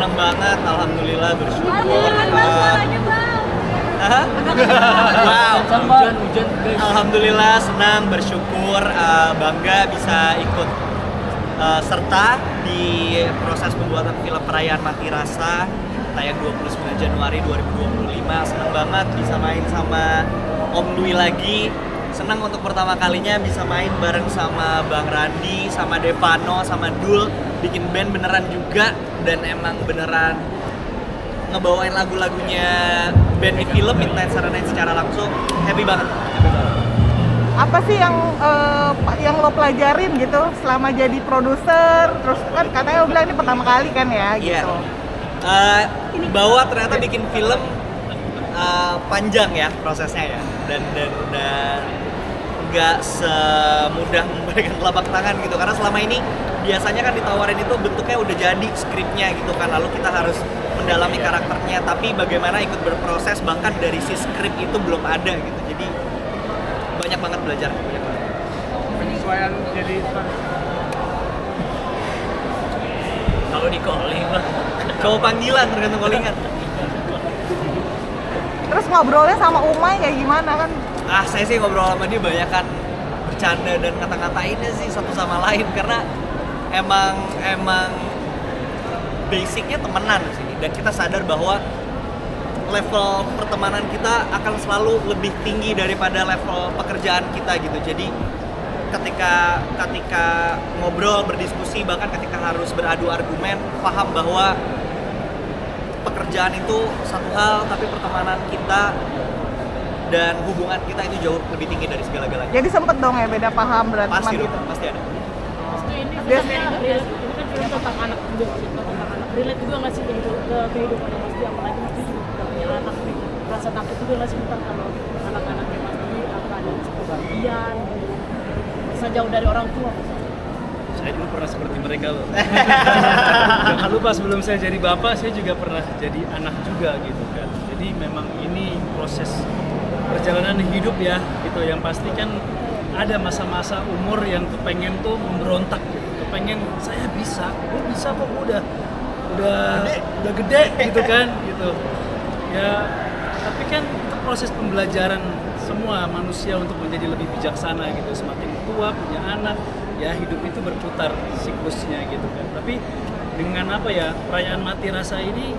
Senang banget, alhamdulillah bersyukur. Wow, Hujan guys. alhamdulillah senang bersyukur, bangga bisa ikut serta di proses pembuatan film Perayaan Mati Rasa tayang 29 Januari 2025. Senang banget bisa main sama Om Dwi lagi. Senang untuk pertama kalinya bisa main bareng sama Bang Randi, sama Devano, sama Dul, bikin band beneran juga, dan emang beneran ngebawain lagu-lagunya band di film Midnight Serenade secara langsung. Happy banget. Apa sih yang lo pelajarin gitu selama jadi produser? Terus kan katanya lo bilang ini pertama kali kan ya Iya. gitu. Bahwa ternyata bikin film panjang ya prosesnya ya, dan nggak semudah memberikan telapak tangan gitu, karena selama ini biasanya kan ditawarin itu bentuknya udah jadi skripnya gitu kan, lalu kita harus mendalami karakternya, tapi bagaimana ikut berproses bahkan dari si skrip itu belum ada gitu. Jadi banyak banget belajar. Penyesuaian jadi Kalau di calling lah, cowok panggilan tergantung callingan. Terus ngobrolnya sama Umay kayak gimana kan? Saya sih ngobrol sama dia banyak kan bercanda dan ngata-ngatainnya sih satu sama lain, karena emang basicnya temenan sih, dan kita sadar bahwa level pertemanan kita akan selalu lebih tinggi daripada level pekerjaan kita gitu. Jadi ketika ngobrol, berdiskusi, bahkan ketika harus beradu argumen, paham bahwa pekerjaan itu satu hal, tapi pertemanan kita dan hubungan kita itu jauh lebih tinggi dari segala-galanya. Jadi sempet dong ya beda paham berantem Pasti gitu. dong, pasti ada. Ini Biasanya kan film tentang anak juga, tentang anak. Relate juga nggak sih gitu ke kehidupan Mas apalagi Mas juga udah punya anak nih. Rasa takut juga nggak sih tentang kalau anak-anaknya Mas akan kebagian, bisa jauh dari orang tua? saya dulu pernah seperti mereka loh. Jangan lupa sebelum saya jadi bapak, saya juga pernah jadi anak juga gitu kan. Jadi memang ini proses perjalanan hidup ya gitu. Yang pasti kan ada masa-masa umur yang kepengen tuh memberontak gitu. Kepengen saya bisa, gue bisa kok, udah gede gitu kan gitu. Ya tapi kan itu proses pembelajaran semua manusia untuk menjadi lebih bijaksana gitu. Semakin tua punya anak, ya hidup itu berputar siklusnya gitu kan. Tapi dengan apa ya, perayaan Mati Rasa ini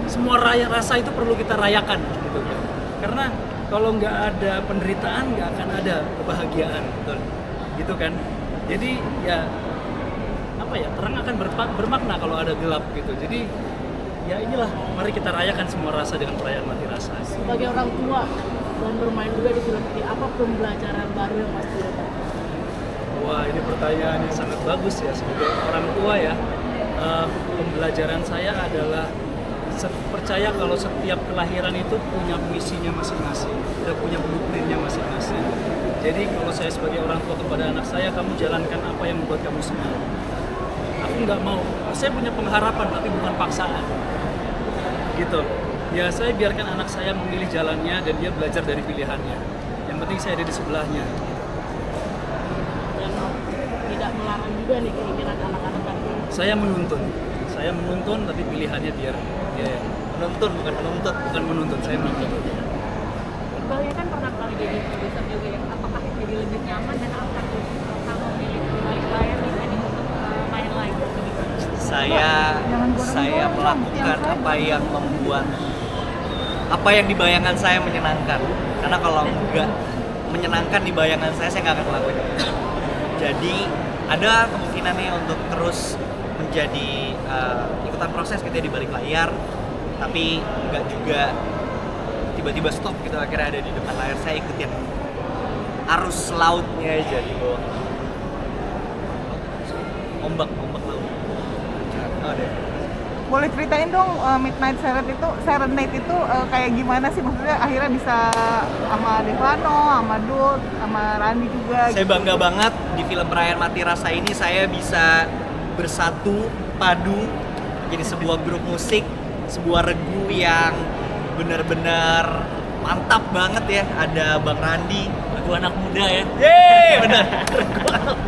semua rasa itu perlu kita rayakan gitu kan. Karena kalau nggak ada penderitaan nggak akan ada kebahagiaan, betul gitu kan. Jadi ya apa ya, terang akan bermakna kalau ada gelap gitu. Jadi ya inilah, mari kita rayakan semua rasa dengan perayaan Mati Rasa. Sebagai orang tua dan bermain juga di film ini, apa pembelajaran baru yang Mas dapat? Wah, ini pertanyaan yang sangat bagus ya. Sebagai orang tua ya, pembelajaran saya adalah percaya kalau setiap kelahiran itu punya misinya masing-masing, udah punya blueprintnya masing-masing. Jadi kalau saya sebagai orang tua kepada anak saya, kamu jalankan apa yang membuat kamu senang. Aku nggak mau, saya punya pengharapan tapi bukan paksaan gitu ya. Saya biarkan anak saya memilih jalannya dan dia belajar dari pilihannya. Yang penting saya ada di sebelahnya. Dan tidak melarang juga nih keinginan anak-anak kan. Saya menuntun tapi pilihannya biar dia yang Menuntun bukan menuntut. bukan menuntut, saya menuntut. Iqbal ya kan pernah kali jadi produser juga ya, apakah jadi lebih nyaman dan apa tuh kalau milih balik layar dibanding untuk main live gitu? Saya melakukan apa yang di bayangan saya menyenangkan, karena kalau enggak menyenangkan di bayangan saya nggak akan melakukan. Jadi ada kemungkinan nih untuk terus menjadi ikutan proses gitu ya di balik layar, tapi nggak juga tiba-tiba stop gitu akhirnya ada di depan layar. Saya ikutin arus lautnya aja di bawah, ombak laut. Ada. Boleh ceritain dong Midnight Serenade itu kayak gimana sih, maksudnya akhirnya bisa sama Devano, sama Dul, sama Randi juga. Saya bangga banget di film Perayaan Mati Rasa ini saya bisa bersatu padu jadi sebuah grup musik, sebuah regu yang benar-benar mantap banget ya. Ada Bang Randi, regu anak muda ya. Yeay, benar.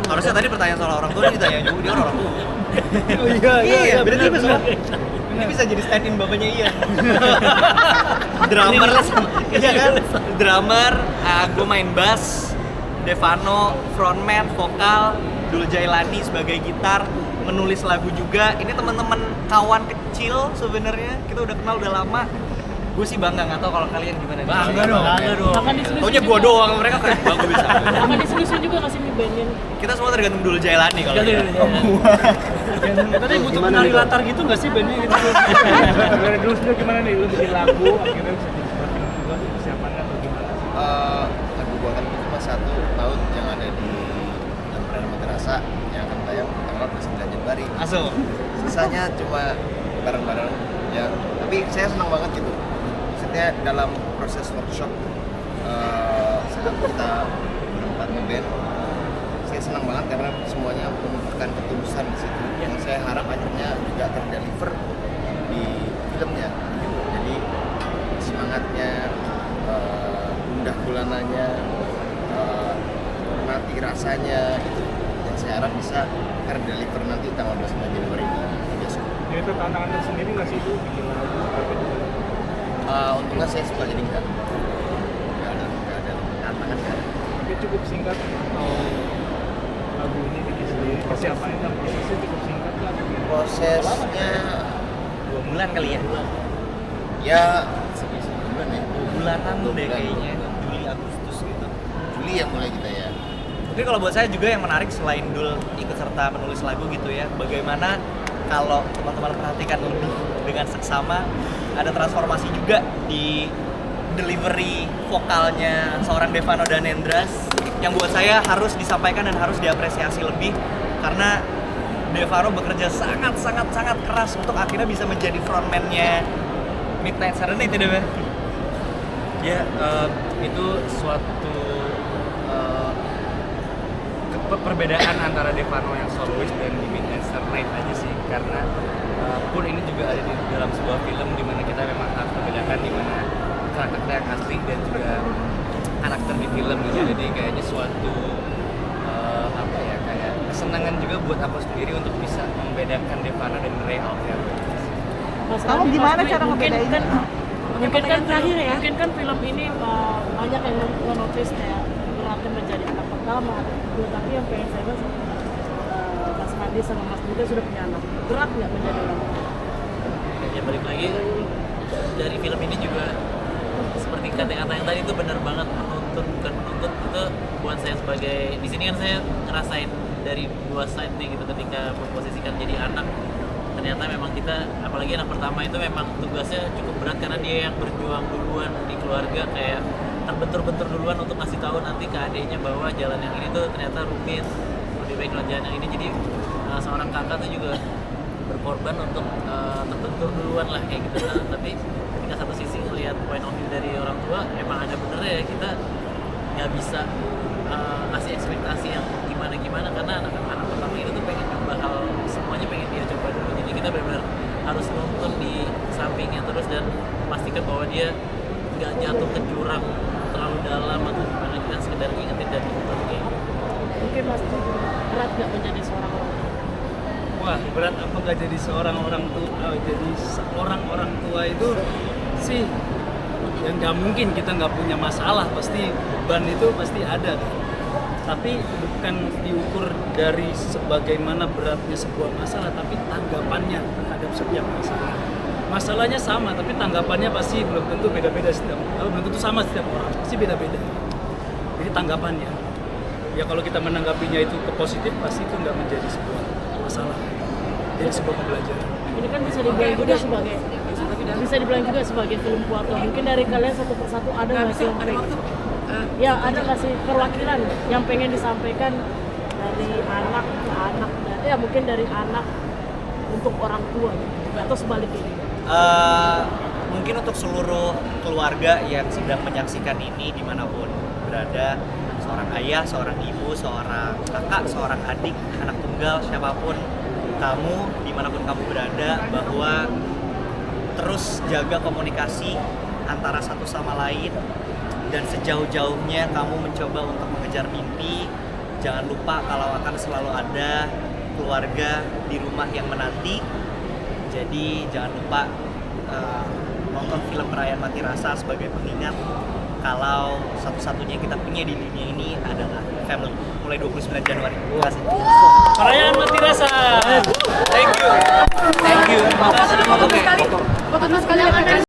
Harusnya tadi pertanyaan soal orang tua ini ditanya juga, dia orang tua. Oh iya, berarti benar, bisa. benar. Ini bisa jadi stand in bapaknya Ian. Drummer iya kan? Drummer, gue main bass, Devano frontman, vokal, Dul Jailani sebagai gitar, menulis lagu juga. Ini teman-teman kawan kecil sebenarnya. Kita udah kenal udah lama. Gue sih bangga, nggak tahu kalau kalian gimana. Bangga dong. Akan diseriusin Taunya gue juga. doang, mereka kayak bangga bisa. Akan diseriusin juga nggak sih nih bandnya? Kita semua tergantung Dul Jailani kalau Iya, gitu. Tadi butuh penari latar gitu nggak sih bandnya gitu? Dari dulu sudah gimana nih lu bikin lagu akhirnya bisa dinikmatin juga persiapannya atau gimana? Lagu buatan itu cuma 1 tahun yang ada di Perayaan Madrasah yang akan tayang tanggal 29 Januari. Masuk. Sisanya cuma bareng-bareng ya. Tapi saya senang banget gitu. Maksudnya dalam proses workshop saat kita berempat ngeband, saya senang banget karena semuanya menunjukkan ketulusan di situ. Yang saya harap akhirnya juga terdeliver di filmnya. Gitu. Jadi semangatnya, gundah gulananya, mati rasanya itu yang saya harap bisa terdeliver nanti tanggal 29 Januari di bioskop. Ya itu tantangan tersendiri nggak sih itu bikin lagu apa juga? Untungnya saya suka jadi nggak ada tantangan nggak ada. Tapi cukup singkat atau lagu ini bikin sendiri persiapannya dan prosesnya cukup singkat lah. Prosesnya 2 bulan kali ya. ya sebulan ya. 2 bulanan Dua deh bulan. kayaknya. Juli Agustus gitu. Juli yang mulai kita ya. Tapi kalau buat saya juga yang menarik selain Dul ikut serta menulis lagu gitu ya, bagaimana kalau teman-teman perhatikan lebih dengan seksama, ada transformasi juga di delivery vokalnya seorang Devano Danendras yang buat saya harus disampaikan dan harus diapresiasi lebih karena Devano bekerja sangat keras untuk akhirnya bisa menjadi frontman-nya Midnight Serenade ya, Dev? Ya, itu suatu perbedaan antara Devano yang soloist dan di Midnight Serenade aja sih, karena pun ini juga ada di dalam sebuah film di mana kita memang harus membedakan di mana karakter yang asli dan juga karakter di film gitu. Jadi kayaknya suatu apa ya, kayak kesenangan juga buat aku sendiri untuk bisa membedakan Devano dan Ray Alfian. Mas Kamu Randi, gimana Mas Dwi, cara ngebedainnya? Mungkin kan film ini banyak yang notice kayak beratnya menjadi anak pertama, tapi yang pengen saya bahas Mas Randi sama Mas Dwi sudah punya anak, berat nggak menjadi orang tua? Ya balik lagi dari film ini juga seperti kata-kata yang tadi itu benar banget, menuntut bukan menuntut. Itu buat saya sebagai di sini kan saya ngerasain dari 2 side nih gitu, ketika memposisikan jadi anak. Ternyata memang kita, apalagi anak pertama itu memang tugasnya cukup berat karena dia yang berjuang duluan di keluarga, kayak terbentur-bentur duluan untuk ngasih tahu nanti ke adiknya bahwa jalan yang ini tuh ternyata rumit, lebih baik jalan yang ini. Jadi seorang kakak tuh juga berkorban untuk terbentur duluan lah kayak gitu. Nah, tapi ketika satu sisi ngelihat point of view dari orang tua, emang ada benernya ya, kita nggak bisa ngasih ekspektasi yang gimana-gimana karena anak-anak pertama itu tuh pengen coba hal, semuanya pengen dia coba dulu. Jadi kita benar-benar harus nuntun di sampingnya terus dan pastikan bahwa dia nggak jatuh ke jurang terlalu dalam atau gimana, kita sekedar ingetin dan nuntun kayak gitu. Mungkin Mas Dwi berat nggak menjadi seorang orang tua? Wah, berat apa nggak jadi seorang orang tua? Jadi seorang orang tua itu sih yang nggak mungkin kita nggak punya masalah, pasti beban itu pasti ada. Tapi bukan diukur dari sebagaimana beratnya sebuah masalah, tapi tanggapannya terhadap setiap masalah. Masalahnya sama, tapi tanggapannya pasti belum tentu beda-beda belum tentu sama setiap orang, pasti beda-beda. Jadi tanggapannya, ya kalau kita menanggapinya itu ke positif, pasti itu nggak menjadi sebuah masalah, jadi sebuah pembelajaran. Ini kan bisa dibilang juga sebagai film kuat. Mungkin dari kalian satu persatu ada nggak sih yang pengen, ya ada nggak sih perwakilan yang pengen disampaikan dari anak ke anak, ya mungkin dari anak untuk orang tua atau sebaliknya? Mungkin untuk seluruh keluarga yang sedang menyaksikan ini dimanapun berada, seorang ayah, seorang ibu, seorang kakak, seorang adik, anak tunggal, siapapun kamu, dimanapun kamu berada, bahwa terus jaga komunikasi antara satu sama lain dan sejauh-jauhnya kamu mencoba untuk mengejar mimpi. Jangan lupa kalau akan selalu ada keluarga di rumah yang menanti. Jadi jangan lupa nonton film Perayaan Mati Rasa sebagai pengingat kalau satu-satunya yang kita punya di dunia ini adalah family. Mulai 29 Januari. Terima kasih. Perayaan Mati Rasa. Thank you. Foto dulu sekali.